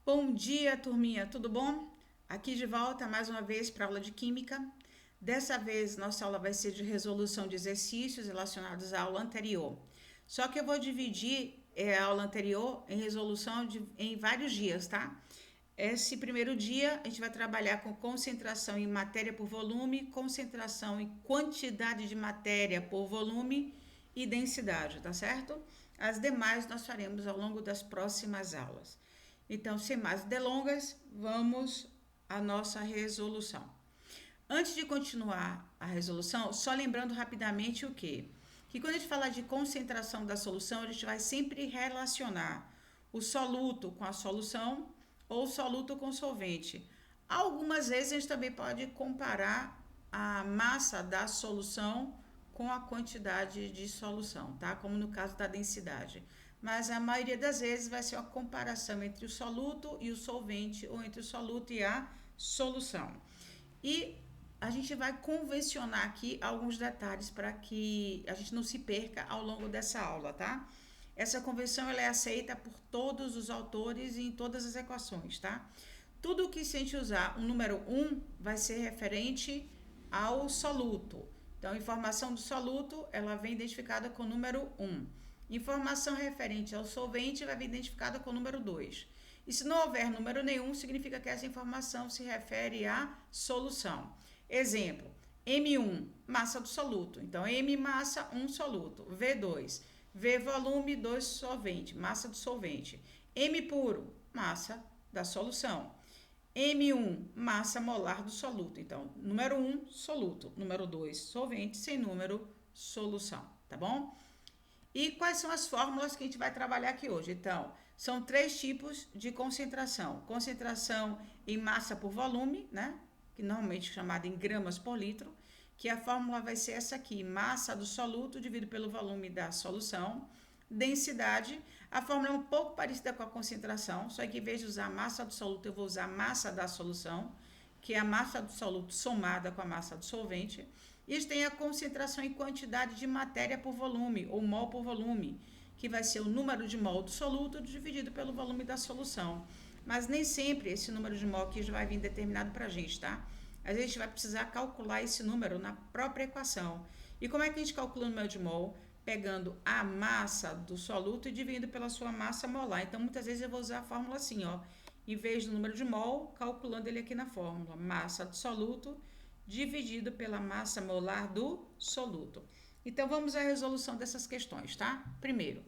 Bom dia, turminha, tudo bom? Aqui de volta mais uma vez para a aula de Química. Dessa vez, nossa aula vai ser de resolução de exercícios relacionados à aula anterior. Só que eu vou dividir a aula anterior em resolução em vários dias, tá? Esse primeiro dia, a gente vai trabalhar com concentração em matéria por volume, concentração em quantidade de matéria por volume e densidade, tá certo? As demais nós faremos ao longo das próximas aulas. Então, sem mais delongas, vamos à nossa resolução. Antes de continuar a resolução, só lembrando rapidamente o quê? Que quando a gente fala de concentração da solução, a gente vai sempre relacionar o soluto com a solução ou o soluto com o solvente. Algumas vezes a gente também pode comparar a massa da solução com a quantidade de solução, tá? Como no caso da densidade. Mas a maioria das vezes vai ser uma comparação entre o soluto e o solvente, ou entre o soluto e a solução. E a gente vai convencionar aqui alguns detalhes para que a gente não se perca ao longo dessa aula, tá? Essa convenção ela é aceita por todos os autores e em todas as equações, tá? Tudo que se a gente usar o número 1 vai ser referente ao soluto. Então, informação do soluto, ela vem identificada com o número 1. Informação referente ao solvente vai vir identificada com o número 2. E se não houver número nenhum, significa que essa informação se refere à solução. Exemplo, M1, massa do soluto. Então, M massa, 1 soluto. V2, V volume, 2 solvente, massa do solvente. M puro, massa da solução. M1, massa molar do soluto. Então, número 1, soluto. Número 2, solvente. Sem número, solução. Tá bom? E quais são as fórmulas que a gente vai trabalhar aqui hoje? Então, são 3 tipos de concentração. Concentração em massa por volume, né? Que normalmente é chamada em gramas por litro, que a fórmula vai ser essa aqui, massa do soluto dividido pelo volume da solução. Densidade, a fórmula é um pouco parecida com a concentração, só que em vez de usar a massa do soluto, eu vou usar a massa da solução, que é a massa do soluto somada com a massa do solvente. Isso tem a concentração em quantidade de matéria por volume, ou mol por volume, que vai ser o número de mol do soluto dividido pelo volume da solução. Mas nem sempre esse número de mol aqui já vai vir determinado para a gente, tá? A gente vai precisar calcular esse número na própria equação. E como é que a gente calcula o número de mol? Pegando a massa do soluto e dividindo pela sua massa molar. Então, muitas vezes eu vou usar a fórmula assim, ó. Em vez do número de mol, calculando ele aqui na fórmula. Massa do soluto dividido pela massa molar do soluto. Então, vamos à resolução dessas questões, tá? Primeiro,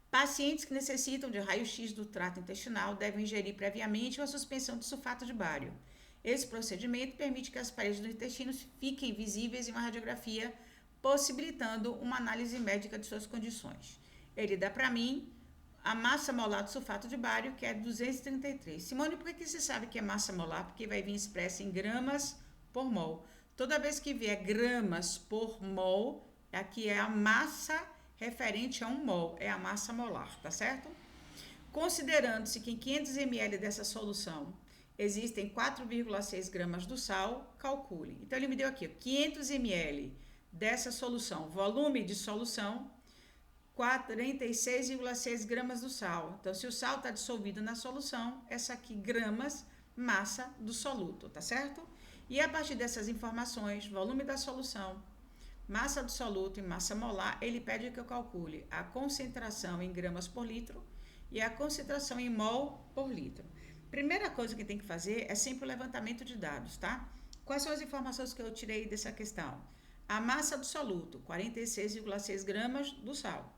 pacientes que necessitam de raio-x do trato intestinal devem ingerir previamente uma suspensão de sulfato de bário. Esse procedimento permite que as paredes do intestino fiquem visíveis em uma radiografia, possibilitando uma análise médica de suas condições. Ele dá para mim a massa molar do sulfato de bário, que é 233. Simone, por que você sabe que é massa molar? Porque vai vir expressa em gramas por mol. Toda vez que vier gramas por mol, aqui é a massa referente a 1 mol, é a massa molar, tá certo? Considerando-se que em 500 ml dessa solução existem 4,6 gramas do sal, calcule. Então, ele me deu aqui 500 ml dessa solução, volume de solução, 46,6 gramas do sal. Então, se o sal está dissolvido na solução, essa aqui, gramas, massa do soluto, tá certo? E a partir dessas informações, volume da solução, massa do soluto e massa molar, ele pede que eu calcule a concentração em gramas por litro e a concentração em mol por litro. Primeira coisa que tem que fazer é sempre o levantamento de dados, tá? Quais são as informações que eu tirei dessa questão? A massa do soluto, 46,6 gramas do sal.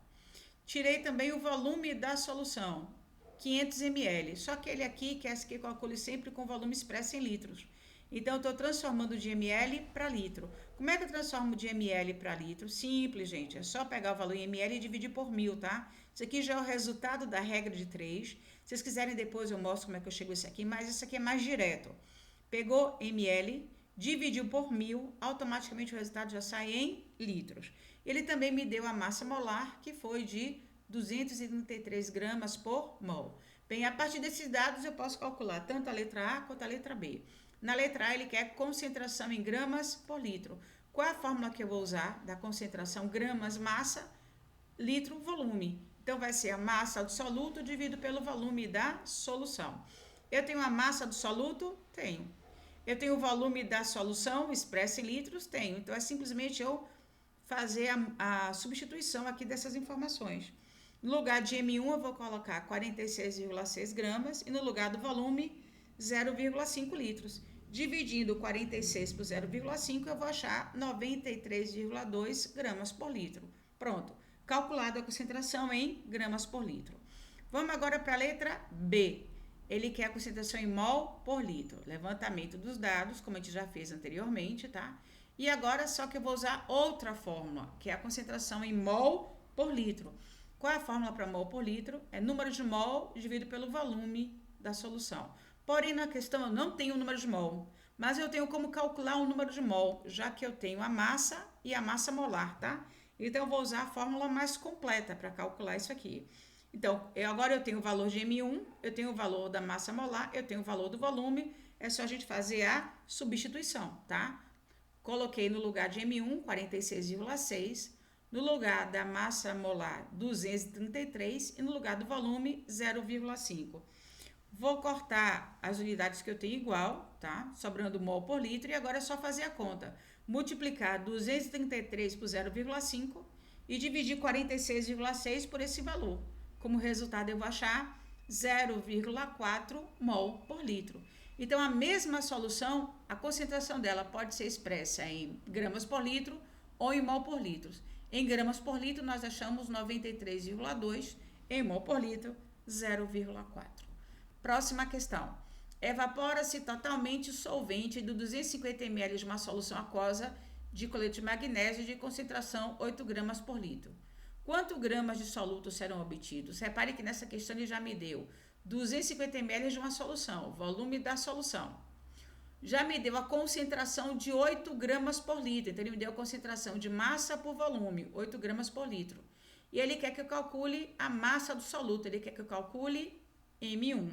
Tirei também o volume da solução, 500 ml. Só que ele aqui quer que eu calcule sempre com volume expresso em litros. Então, eu estou transformando de ml para litro. Como é que eu transformo de ml para litro? Simples, gente. É só pegar o valor em ml e dividir por 1000, tá? Isso aqui já é o resultado da regra de 3. Se vocês quiserem, depois eu mostro como é que eu chego a isso aqui, mas isso aqui é mais direto. Pegou ml, dividiu por 1000, automaticamente o resultado já sai em litros. Ele também me deu a massa molar, que foi de 233 gramas por mol. Bem, a partir desses dados eu posso calcular tanto a letra A quanto a letra B. Na letra A ele quer concentração em gramas por litro. Qual é a fórmula que eu vou usar da concentração gramas massa, litro volume? Então, vai ser a massa do soluto dividido pelo volume da solução. Eu tenho a massa do soluto? Tenho. Eu tenho o volume da solução expresso em litros? Tenho. Então, é simplesmente eu fazer a substituição aqui dessas informações. No lugar de M1, eu vou colocar 46,6 gramas e no lugar do volume, 0,5 litros. Dividindo 46 por 0,5, eu vou achar 93,2 gramas por litro. Pronto, calculado a concentração em gramas por litro. Vamos agora para a letra B. Ele quer a concentração em mol por litro. Levantamento dos dados, como a gente já fez anteriormente, tá? E agora só que eu vou usar outra fórmula, que é a concentração em mol por litro. Qual é a fórmula para mol por litro? É número de mol dividido pelo volume da solução. Porém, na questão eu não tenho o número de mol, mas eu tenho como calcular o número de mol, já que eu tenho a massa e a massa molar, tá? Então, eu vou usar a fórmula mais completa para calcular isso aqui. Então, agora eu tenho o valor de M1, eu tenho o valor da massa molar, eu tenho o valor do volume, é só a gente fazer a substituição, tá? Coloquei no lugar de M1, 46,6, no lugar da massa molar, 233, e no lugar do volume, 0,5. Vou cortar as unidades que eu tenho igual, tá? Sobrando mol por litro, e agora é só fazer a conta. Multiplicar 233 por 0,5 e dividir 46,6 por esse valor. Como resultado, eu vou achar 0,4 mol por litro. Então, a mesma solução, a concentração dela pode ser expressa em gramas por litro ou em mol por litro. Em gramas por litro, nós achamos 93,2, em mol por litro, 0,4. Próxima questão. Evapora-se totalmente o solvente de 250 ml de uma solução aquosa de cloreto de magnésio de concentração 8 gramas por litro. Quantos gramas de soluto serão obtidos? Repare que nessa questão ele já me deu 250 ml de uma solução, volume da solução. Já me deu a concentração de 8 gramas por litro. Então, ele me deu a concentração de massa por volume, 8 gramas por litro. E ele quer que eu calcule a massa do soluto, ele quer que eu calcule M1.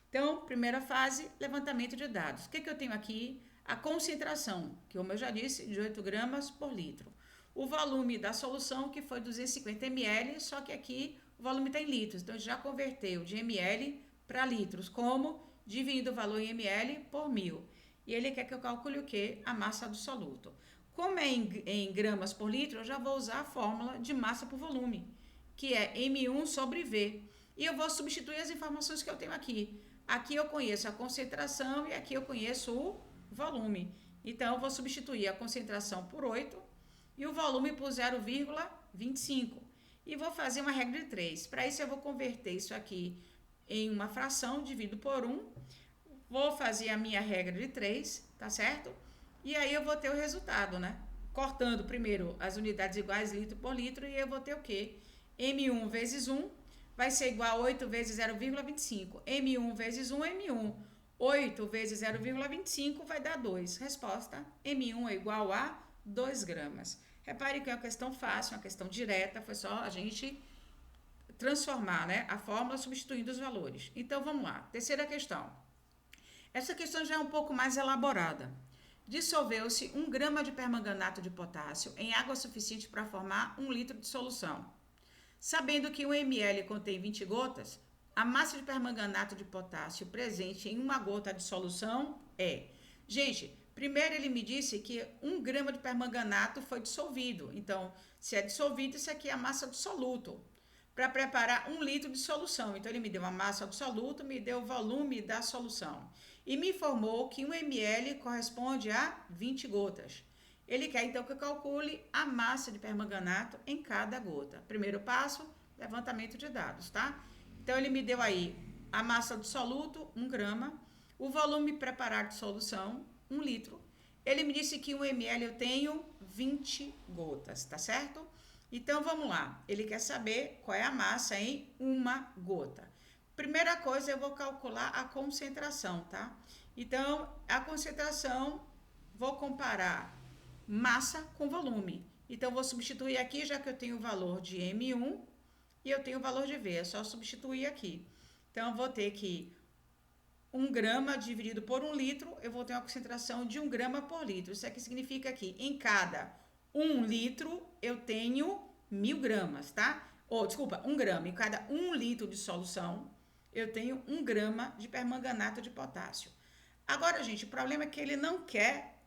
Então, primeira fase, levantamento de dados. O que eu tenho aqui? A concentração, que como eu já disse, de 8 gramas por litro. O volume da solução, que foi 250 ml, só que aqui o volume está em litros. Então, já converteu de ml para litros. Como? Dividindo o valor em ml por 1000. E ele quer que eu calcule o quê? A massa do soluto. Como é em gramas por litro, eu já vou usar a fórmula de massa por volume, que é M1 sobre V. E eu vou substituir as informações que eu tenho aqui. Aqui eu conheço a concentração e aqui eu conheço o volume. Então, eu vou substituir a concentração por 8 e o volume por 0,25. E vou fazer uma regra de 3. Para isso, eu vou converter isso aqui em uma fração, dividido por 1. Vou fazer a minha regra de 3, tá certo? E aí, eu vou ter o resultado, né? Cortando primeiro as unidades iguais, litro por litro, e eu vou ter o quê? M1 vezes 1 vai ser igual a 8 vezes 0,25. M1 vezes 1 é M1. 8 vezes 0,25 vai dar 2. Resposta, M1 é igual a 2 gramas. Repare que é uma questão fácil, uma questão direta, foi só a gente transformar, né, a fórmula substituindo os valores. Então, vamos lá. Terceira questão. Essa questão já é um pouco mais elaborada. Dissolveu-se 1 grama de permanganato de potássio em água suficiente para formar 1 litro de solução. Sabendo que 1 ml contém 20 gotas, a massa de permanganato de potássio presente em 1 gota de solução é... Gente, primeiro ele me disse que 1 grama de permanganato foi dissolvido. Então, se é dissolvido, isso aqui é a massa do soluto. Para preparar 1 litro de solução. Então, ele me deu a massa do soluto, me deu o volume da solução. E me informou que 1 ml corresponde a 20 gotas. Ele quer, então, que eu calcule a massa de permanganato em cada gota. Primeiro passo, levantamento de dados, tá? Então, ele me deu aí a massa do soluto, 1 grama. O volume preparado de solução, 1 litro. Ele me disse que 1 ml eu tenho 20 gotas, tá certo? Então, vamos lá. Ele quer saber qual é a massa em 1 gota. Primeira coisa, eu vou calcular a concentração, tá? Então, a concentração, vou comparar massa com volume. Então, vou substituir aqui, já que eu tenho o valor de M1 e eu tenho o valor de V. É só substituir aqui. Então, eu vou ter que 1 grama dividido por 1 litro, eu vou ter uma concentração de 1 grama por litro. Isso aqui significa que em cada 1 litro eu tenho 1000 gramas, tá? desculpa, 1 grama. Em cada 1 litro de solução, eu tenho 1 grama de permanganato de potássio. Agora, gente, o problema é que ele não quer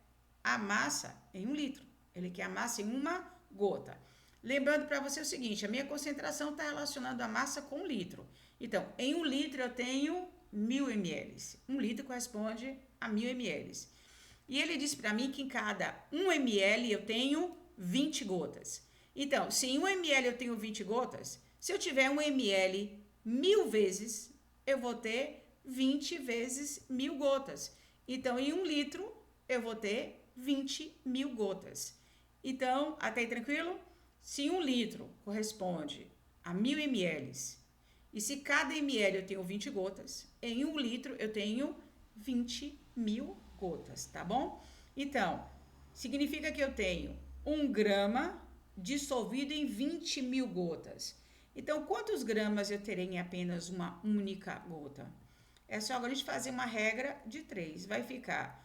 a massa em 1 litro. Ele quer a massa em 1 gota. Lembrando para você o seguinte, a minha concentração está relacionando a massa com 1 litro. Então, em 1 litro eu tenho 1000 ml. 1 litro corresponde a 1000 ml. E ele disse para mim que em cada 1 ml eu tenho 20 gotas. Então, se em 1 ml eu tenho 20 gotas, se eu tiver 1 ml 1000 vezes, eu vou ter 20 vezes 1000 gotas. Então, em 1 litro, eu vou ter 20.000 gotas. Então, até aí tranquilo? Se 1 litro corresponde a 1000 ml, e se cada ml eu tenho 20 gotas, em 1 litro eu tenho 20.000 gotas, tá bom? Então, significa que eu tenho 1 grama dissolvido em 20.000 gotas. Então, quantos gramas eu terei em apenas uma única gota? É só agora a gente fazer uma regra de 3. Vai ficar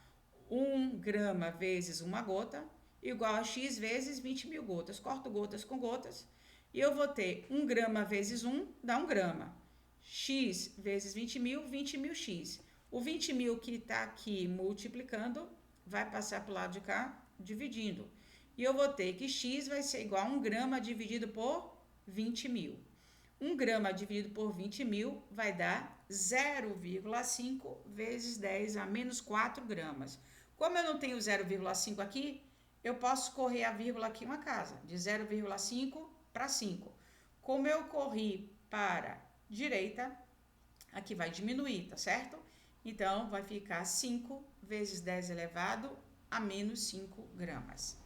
1 grama vezes 1 gota igual a x vezes 20.000 gotas. Corto gotas com gotas e eu vou ter 1 grama vezes 1 dá 1 grama. X vezes 20.000, 20.000x. O 20.000 que está aqui multiplicando vai passar para o lado de cá dividindo. E eu vou ter que x vai ser igual a 1 grama dividido por 20.000. 1 grama dividido por 20.000 vai dar 0,5 vezes 10 a menos 4 gramas. Como eu não tenho 0,5 aqui, eu posso correr a vírgula aqui uma casa, de 0,5 para 5. Como eu corri para direita, aqui vai diminuir, tá certo? Então, vai ficar 5 vezes 10 elevado a menos 5 gramas.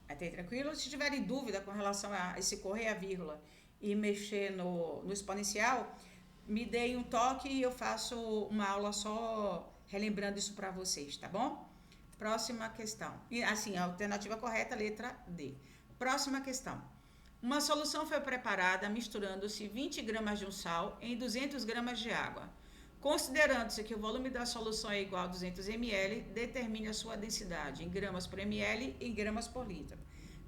Até tranquilo? Se tiverem dúvida com relação a esse correr a vírgula e mexer no exponencial, me deem um toque e eu faço uma aula só relembrando isso para vocês, tá bom? Próxima questão. E, assim, a alternativa correta, letra D. Próxima questão. Uma solução foi preparada misturando-se 20 gramas de um sal em 200 gramas de água. Considerando-se que o volume da solução é igual a 200 ml, determine a sua densidade em gramas por ml e gramas por litro.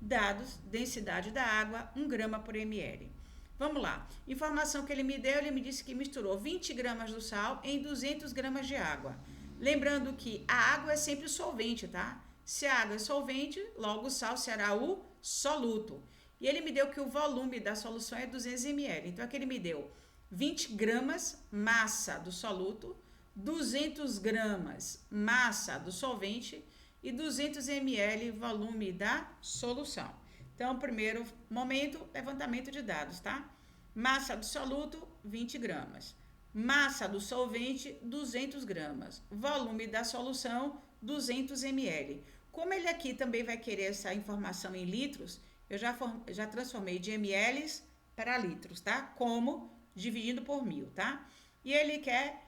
Dados, densidade da água, 1 grama por ml. Vamos lá. Informação que ele me deu, ele me disse que misturou 20 gramas do sal em 200 gramas de água. Lembrando que a água é sempre solvente, tá? Se a água é solvente, logo o sal será o soluto. E ele me deu que o volume da solução é 200 ml. Então, aqui ele me deu 20 gramas massa do soluto, 200 gramas massa do solvente e 200 ml volume da solução. Então, primeiro momento, levantamento de dados, tá? Massa do soluto, 20 gramas. Massa do solvente, 200 gramas. Volume da solução, 200 ml. Como ele aqui também vai querer essa informação em litros, eu já transformei de ml para litros, tá? Como? Dividindo por 1000, tá? E ele quer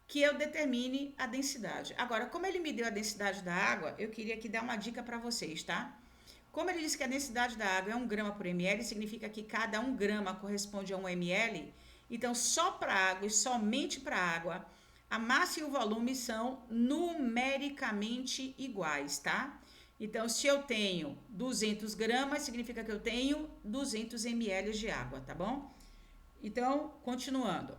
que eu determine a densidade. Agora, como ele me deu a densidade da água, eu queria aqui dar uma dica para vocês, tá? Como ele disse que a densidade da água é 1 grama por ml, significa que cada 1 grama corresponde a 1 ml. Então, só para a água e somente para a água, a massa e o volume são numericamente iguais, tá? Então, se eu tenho 200 gramas, significa que eu tenho 200 ml de água, tá bom? Então, continuando.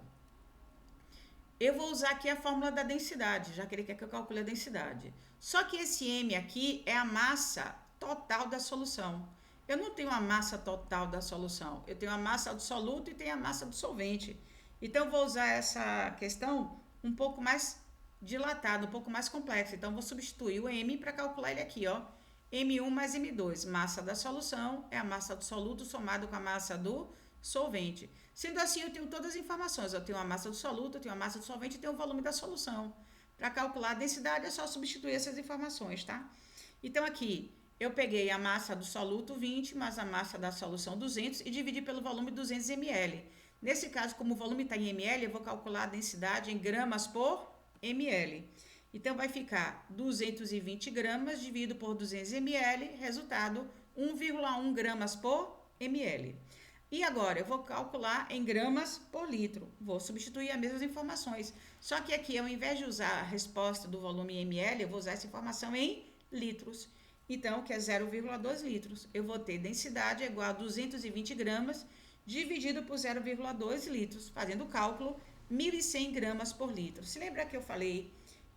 Eu vou usar aqui a fórmula da densidade, já que ele quer que eu calcule a densidade. Só que esse M aqui é a massa total da solução. Eu não tenho a massa total da solução, eu tenho a massa do soluto e tenho a massa do solvente. Então, eu vou usar essa questão um pouco mais dilatada, um pouco mais complexa. Então, vou substituir o M para calcular ele aqui, ó. M1 mais M2, massa da solução é a massa do soluto somado com a massa do solvente. Sendo assim, eu tenho todas as informações. Eu tenho a massa do soluto, eu tenho a massa do solvente e tenho o volume da solução. Para calcular a densidade, é só substituir essas informações, tá? Então, aqui, eu peguei a massa do soluto 20, mais a massa da solução 200 e dividi pelo volume 200 ml. Nesse caso, como o volume está em ml, eu vou calcular a densidade em gramas por ml. Então, vai ficar 220 gramas dividido por 200 ml, resultado 1,1 gramas por ml. E agora, eu vou calcular em gramas por litro. Vou substituir as mesmas informações. Só que aqui, ao invés de usar a resposta do volume em ml, eu vou usar essa informação em litros. Então, que é 0,2 litros. Eu vou ter densidade igual a 220 gramas dividido por 0,2 litros, fazendo o cálculo 1.100 gramas por litro. Se lembra que eu falei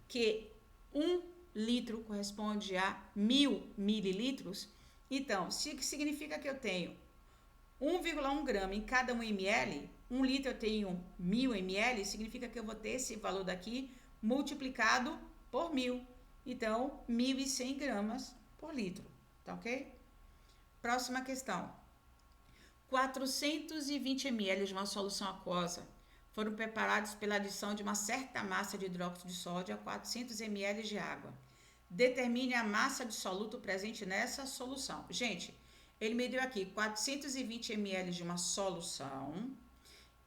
que 1 litro corresponde a 1.000 mililitros? Então, se significa que eu tenho 1,1 grama em cada 1 ml, 1 litro eu tenho 1.000 ml, significa que eu vou ter esse valor daqui multiplicado por 1.000. Então, 1.100 gramas por litro, tá ok? Próxima questão. 420 ml de uma solução aquosa foram preparados pela adição de uma certa massa de hidróxido de sódio a 400 ml de água. Determine a massa de soluto presente nessa solução. Gente, ele me deu aqui 420 ml de uma solução.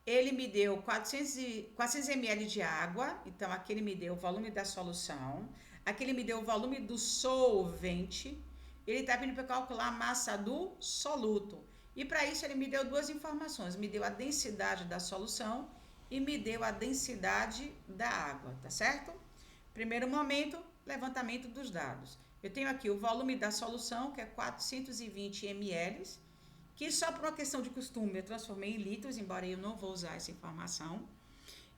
Ele me deu 400 ml de água. Então, aqui ele me deu o volume da solução. Aqui ele me deu o volume do solvente. Ele está vindo para calcular a massa do soluto. E para isso ele me deu duas informações. Me deu a densidade da solução e me deu a densidade da água, tá certo? Primeiro momento, levantamento dos dados. Eu tenho aqui o volume da solução, que é 420 ml, que só por uma questão de costume eu transformei em litros, embora eu não vou usar essa informação.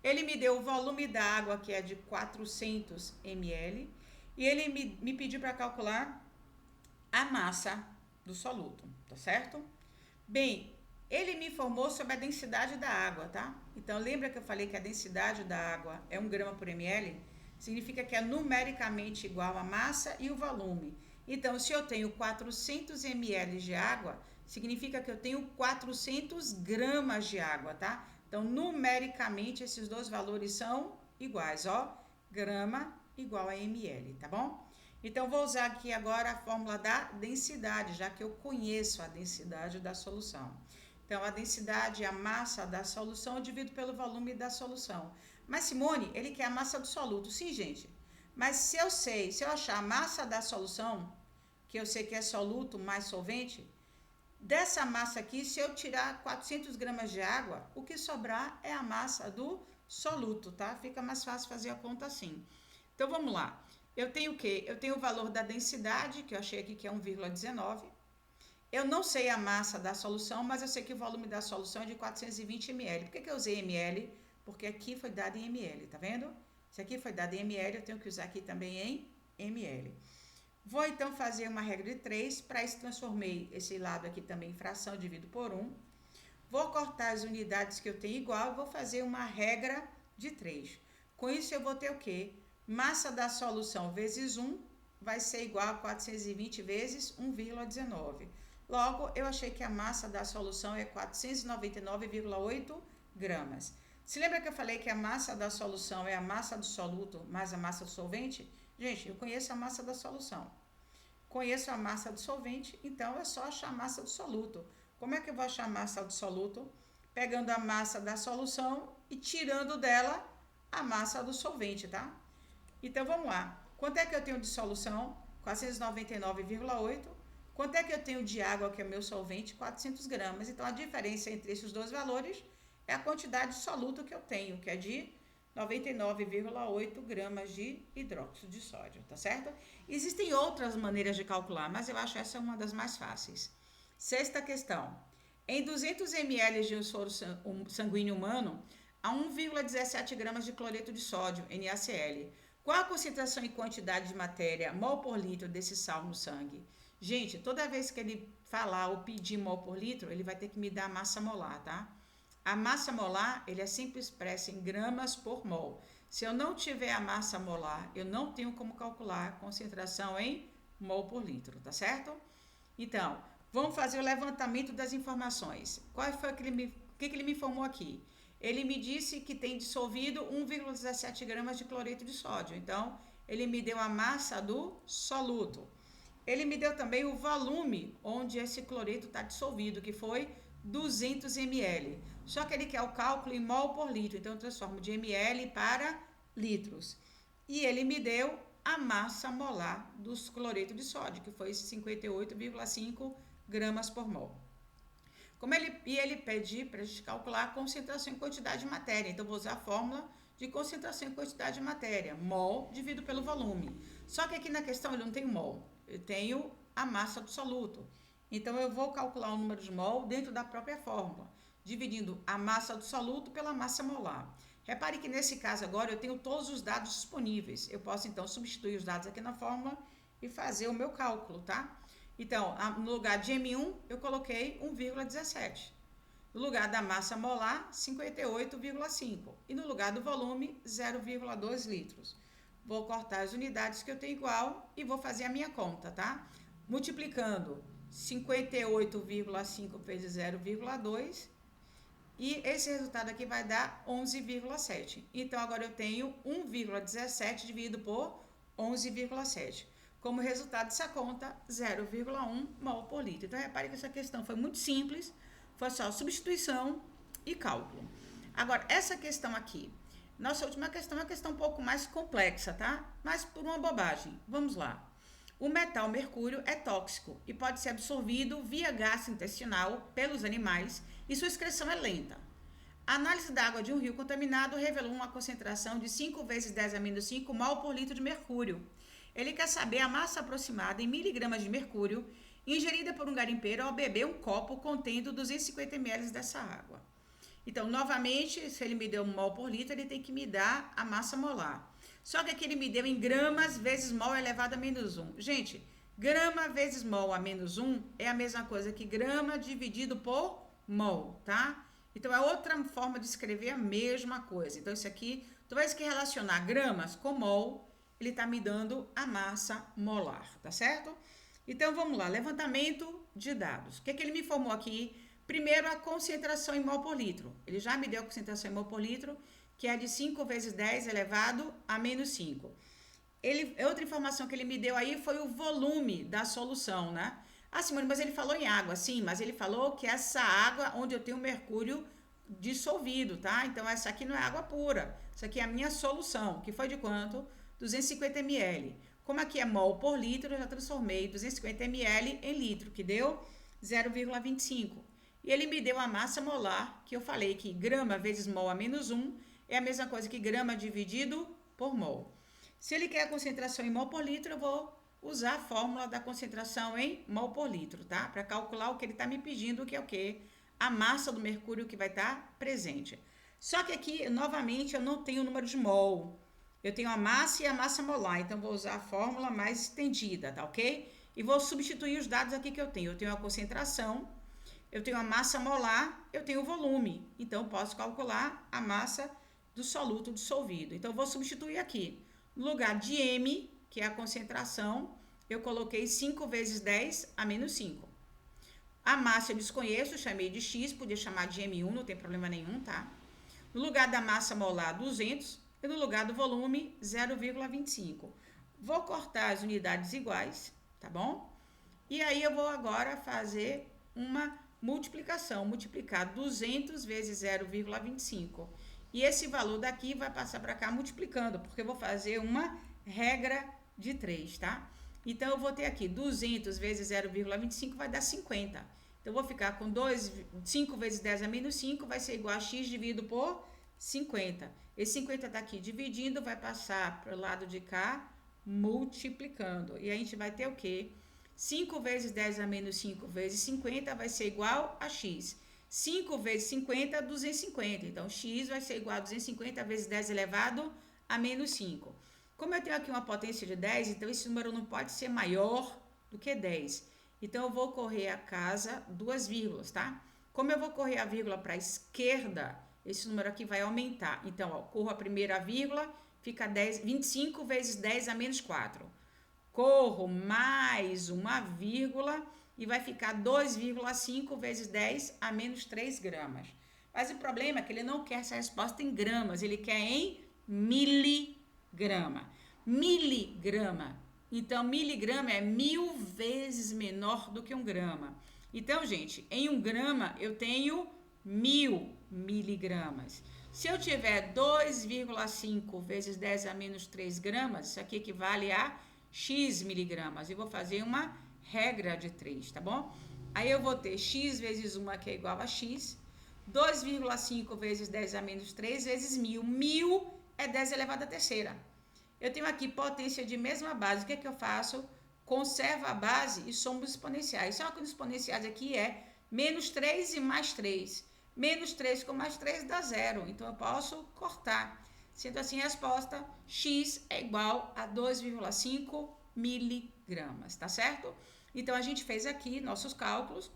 Ele me deu o volume da água, que é de 400 ml, e ele me pediu para calcular a massa do soluto, tá certo? Bem, ele me informou sobre a densidade da água, tá? Então, lembra que eu falei que a densidade da água é 1 grama por ml? Significa que é numericamente igual a massa e o volume. Então, se eu tenho 400 ml de água, significa que eu tenho 400 gramas de água, tá? Então, numericamente, esses dois valores são iguais, ó. Grama igual a ml, tá bom? Então, vou usar aqui agora a fórmula da densidade, já que eu conheço a densidade da solução. Então, a densidade, a massa da solução, eu divido pelo volume da solução. Mas, Simone, ele quer a massa do soluto. Sim, gente. Mas se eu achar a massa da solução, que eu sei que é soluto mais solvente, dessa massa aqui, se eu tirar 400 gramas de água, o que sobrar é a massa do soluto, tá? Fica mais fácil fazer a conta assim. Então, vamos lá. Eu tenho o quê? Eu tenho o valor da densidade, que eu achei aqui que é 1,19. Eu não sei a massa da solução, mas eu sei que o volume da solução é de 420 ml. Por que eu usei ml? Porque aqui foi dado em ml, tá vendo? Se aqui foi dado em ml, eu tenho que usar aqui também em ml. Vou então fazer uma regra de 3. Para isso, transformei esse lado aqui também em fração, divido por 1. Vou cortar as unidades que eu tenho igual e vou fazer uma regra de 3. Com isso, eu vou ter o quê? Massa da solução vezes 1 vai ser igual a 420 vezes 1,19. Logo, eu achei que a massa da solução é 499,8 gramas. Se lembra que eu falei que a massa da solução é a massa do soluto mais a massa do solvente? Gente, eu conheço a massa da solução. Conheço a massa do solvente, então é só achar a massa do soluto. Como é que eu vou achar a massa do soluto? Pegando a massa da solução e tirando dela a massa do solvente, tá? Então, vamos lá. Quanto é que eu tenho de solução? 499,8. Quanto é que eu tenho de água, que é meu solvente? 400 gramas. Então, a diferença entre esses dois valores é a quantidade de soluto que eu tenho, que é de 99,8 gramas de hidróxido de sódio, tá certo? Existem outras maneiras de calcular, mas eu acho essa uma das mais fáceis. Sexta questão. Em 200 ml de um soro sanguíneo humano, há 1,17 gramas de cloreto de sódio, NaCl. Qual a concentração e quantidade de matéria mol por litro desse sal no sangue? Gente, toda vez que ele falar ou pedir mol por litro, ele vai ter que me dar a massa molar, tá? A massa molar, ele é sempre expressa em gramas por mol. Se eu não tiver a massa molar, eu não tenho como calcular a concentração em mol por litro, tá certo? Então, vamos fazer o levantamento das informações. Qual foi o que ele me informou aqui? Ele me disse que tem dissolvido 1,17 gramas de cloreto de sódio. Então, ele me deu a massa do soluto. Ele me deu também o volume onde esse cloreto está dissolvido, que foi 200 ml. Só que ele quer o cálculo em mol por litro. Então, eu transformo de ml para litros. E ele me deu a massa molar dos cloreto de sódio, que foi 58,5 gramas por mol. Ele pede para a gente calcular a concentração em quantidade de matéria. Então, vou usar a fórmula de concentração em quantidade de matéria. Mol dividido pelo volume. Só que aqui na questão ele não tem mol. Eu tenho a massa do soluto. Então, eu vou calcular o número de mol dentro da própria fórmula. dividindo a massa do soluto pela massa molar. Repare que nesse caso agora eu tenho todos os dados disponíveis. Eu posso então substituir os dados aqui na fórmula e fazer o meu cálculo, tá? Então, no lugar de M1 eu coloquei 1,17. No lugar da massa molar, 58,5. E no lugar do volume, 0,2 litros. Vou cortar as unidades que eu tenho igual e vou fazer a minha conta, tá? Multiplicando 58,5 vezes 0,2 e esse resultado aqui vai dar 11,7. Então, agora eu tenho 1,17 dividido por 11,7. Como resultado dessa conta, 0,1 mol por litro. Então, repare que essa questão foi muito simples, foi só substituição e cálculo. Agora, essa questão aqui, nossa última questão é uma questão um pouco mais complexa, tá? Mas por uma bobagem. Vamos lá. O metal mercúrio é tóxico e pode ser absorvido via gastrointestinal pelos animais e sua excreção é lenta. A análise da água de um rio contaminado revelou uma concentração de 5 vezes 10 a menos 5 mol por litro de mercúrio. Ele quer saber a massa aproximada em miligramas de mercúrio ingerida por um garimpeiro ao beber um copo contendo 250 ml dessa água. Então, novamente, se ele me deu um mol por litro, ele tem que me dar a massa molar. Só que aqui ele me deu em gramas vezes mol elevado a menos 1. Gente, grama vezes mol a menos 1 é a mesma coisa que grama dividido por mol, tá? Então, é outra forma de escrever a mesma coisa. Então, isso aqui, toda vez que relacionar gramas com mol, ele está me dando a massa molar, tá certo? Então, vamos lá, levantamento de dados. O que é que ele me informou aqui? Primeiro, a concentração em mol por litro. Ele já me deu a concentração em mol por litro, que é de 5 vezes 10 elevado a menos 5. Outra informação que ele me deu aí foi o volume da solução, né? Ah, Simone, mas ele falou em água. Sim, mas ele falou que essa água onde eu tenho mercúrio dissolvido, tá? Então, essa aqui não é água pura. Essa aqui é a minha solução, que foi de quanto? 250 ml. Como aqui é mol por litro, eu já transformei 250 ml em litro, que deu 0,25. E ele me deu a massa molar, que eu falei que grama vezes mol a menos 1 é a mesma coisa que grama dividido por mol. Se ele quer a concentração em mol por litro, eu vou usar a fórmula da concentração em mol por litro, tá? Para calcular o que ele está me pedindo, que é o quê? A massa do mercúrio que vai estar presente. Só que aqui, novamente, eu não tenho o número de mol. Eu tenho a massa e a massa molar, então vou usar a fórmula mais estendida, tá ok? E vou substituir os dados aqui que eu tenho. Eu tenho a concentração, eu tenho a massa molar, eu tenho o volume. Então, posso calcular a massa do soluto dissolvido. Então, eu vou substituir aqui. No lugar de M, que é a concentração, eu coloquei 5 vezes 10 a menos 5. A massa eu desconheço, chamei de X, podia chamar de M1, não tem problema nenhum, tá? No lugar da massa molar, 200, e no lugar do volume, 0,25. Vou cortar as unidades iguais, tá bom? E aí, eu vou agora fazer uma multiplicação, multiplicar 200 vezes 0,25. E esse valor daqui vai passar para cá multiplicando, porque eu vou fazer uma regra de 3, tá? Então, eu vou ter aqui 200 vezes 0,25 vai dar 50. Então, eu vou ficar com 5 vezes 10 a menos 5 vai ser igual a x dividido por 50. Esse 50 está aqui dividindo, vai passar para o lado de cá, multiplicando. E a gente vai ter o quê? 5 vezes 10 a menos 5 vezes 50 vai ser igual a x. 5 vezes 50 é 250. Então, x vai ser igual a 250 vezes 10 elevado a menos 5. Como eu tenho aqui uma potência de 10, então esse número não pode ser maior do que 10. Então, eu vou correr a casa duas vírgulas, tá? Como eu vou correr a vírgula para a esquerda, esse número aqui vai aumentar. Então, ó, corro a primeira vírgula, fica 25 vezes 10 a menos 4. Corro mais uma vírgula e vai ficar 2,5 vezes 10 a menos 3 gramas. Mas o problema é que ele não quer essa resposta em gramas, ele quer em miligrama. Miligrama. Então, miligrama é 1000 vezes menor do que um grama. Então, gente, em um grama eu tenho 1000 miligramas. Se eu tiver 2,5 vezes 10 a menos 3 gramas, isso aqui equivale a x miligramas. Eu vou fazer uma regra de 3, tá bom? Aí eu vou ter x vezes 1, que é igual a x. 2,5 vezes 10 a menos 3 vezes 1000. 1000 é 10 elevado à terceira. Eu tenho aqui potência de mesma base. O que é que eu faço? Conservo a base e somo os exponenciais. Só que os exponenciais aqui é menos 3 e mais 3. Menos 3 com mais 3 dá zero. Então, eu posso cortar. Sendo assim, a resposta X é igual a 2,5 miligramas, tá certo? Então, a gente fez aqui nossos cálculos.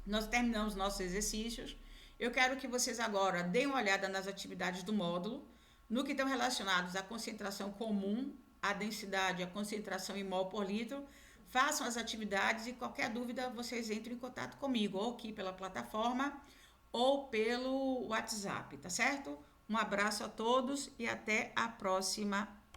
Nós terminamos nossos exercícios. Eu quero que vocês agora deem uma olhada nas atividades do módulo, no que estão relacionados à concentração comum, à densidade, à concentração em mol por litro. Façam as atividades e qualquer dúvida vocês entrem em contato comigo, ou aqui pela plataforma, ou pelo WhatsApp, tá certo? Um abraço a todos e até a próxima